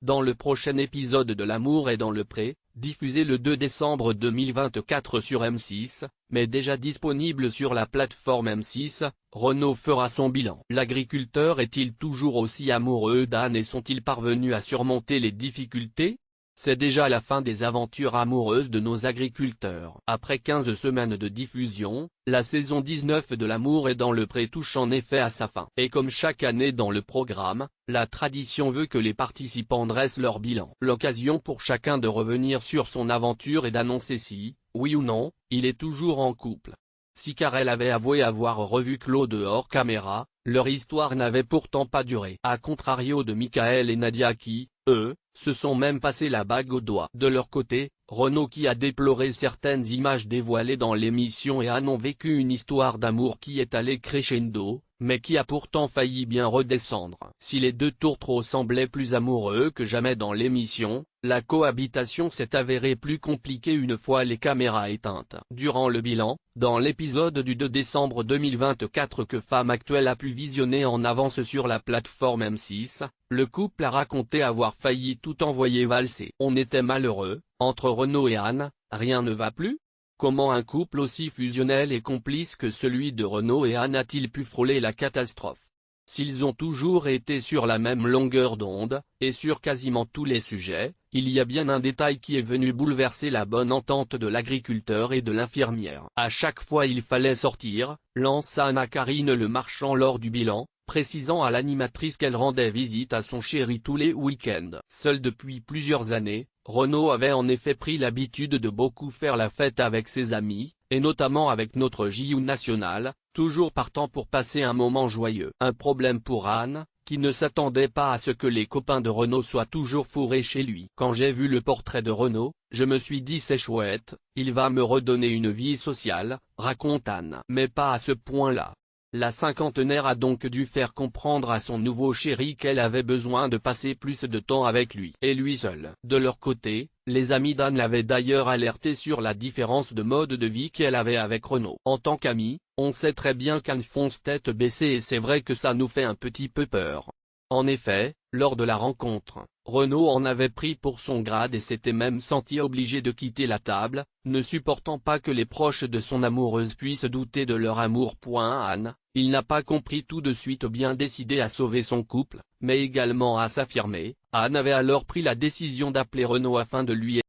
dans le prochain épisode de L'amour est dans le pré, diffusé le 2 décembre 2024 sur M6, mais déjà disponible sur la plateforme M6, Renaud fera son bilan. L'agriculteur est-il toujours aussi amoureux d'Anne et sont-ils parvenus à surmonter les difficultés? C'est déjà la fin des aventures amoureuses de nos agriculteurs. Après 15 semaines de diffusion, la saison 19 de L'amour est dans le pré touche en effet à sa fin. Et comme chaque année dans le programme, la tradition veut que les participants dressent leur bilan. L'occasion pour chacun de revenir sur son aventure et d'annoncer si, oui ou non, il est toujours en couple. Si Karel avait avoué avoir revu Claude hors caméra, leur histoire n'avait pourtant pas duré. À contrario de Michael et Nadia qui, eux, se sont même passé la bague au doigt. De leur côté, Renaud qui a déploré certaines images dévoilées dans l'émission et Anne ont vécu une histoire d'amour qui est allée crescendo, mais qui a pourtant failli bien redescendre. Si les deux tourtereaux semblaient plus amoureux que jamais dans l'émission, la cohabitation s'est avérée plus compliquée une fois les caméras éteintes. Durant le bilan, dans l'épisode du 2 décembre 2024 que Femme Actuelle a pu visionner en avance sur la plateforme M6, le couple a raconté avoir failli tout envoyer valser. On était malheureux, entre Renaud et Anne, rien ne va plus? Comment un couple aussi fusionnel et complice que celui de Renaud et Anne a-t-il pu frôler la catastrophe? S'ils ont toujours été sur la même longueur d'onde, et sur quasiment tous les sujets, il y a bien un détail qui est venu bouleverser la bonne entente de l'agriculteur et de l'infirmière. À chaque fois il fallait sortir, lança Anna Karine Le Marchand lors du bilan, précisant à l'animatrice qu'elle rendait visite à son chéri tous les week-ends. Seul depuis plusieurs années, Renaud avait en effet pris l'habitude de beaucoup faire la fête avec ses amis, et notamment avec notre JU national, toujours partant pour passer un moment joyeux. Un problème pour Anne, qui ne s'attendait pas à ce que les copains de Renaud soient toujours fourrés chez lui. Quand j'ai vu le portrait de Renaud, je me suis dit c'est chouette, il va me redonner une vie sociale, raconte Anne. Mais pas à ce point-là. La cinquantenaire a donc dû faire comprendre à son nouveau chéri qu'elle avait besoin de passer plus de temps avec lui. Et lui seul. De leur côté, les amis d'Anne l'avaient d'ailleurs alerté sur la différence de mode de vie qu'elle avait avec Renaud. En tant qu'amis, on sait très bien qu'Anne fonce tête baissée et c'est vrai que ça nous fait un petit peu peur. En effet, lors de la rencontre, Renaud en avait pris pour son grade et s'était même senti obligé de quitter la table, ne supportant pas que les proches de son amoureuse puissent douter de leur amour. Anne, il n'a pas compris tout de suite bien décidé à sauver son couple, mais également à s'affirmer. Anne avait alors pris la décision d'appeler Renaud afin de lui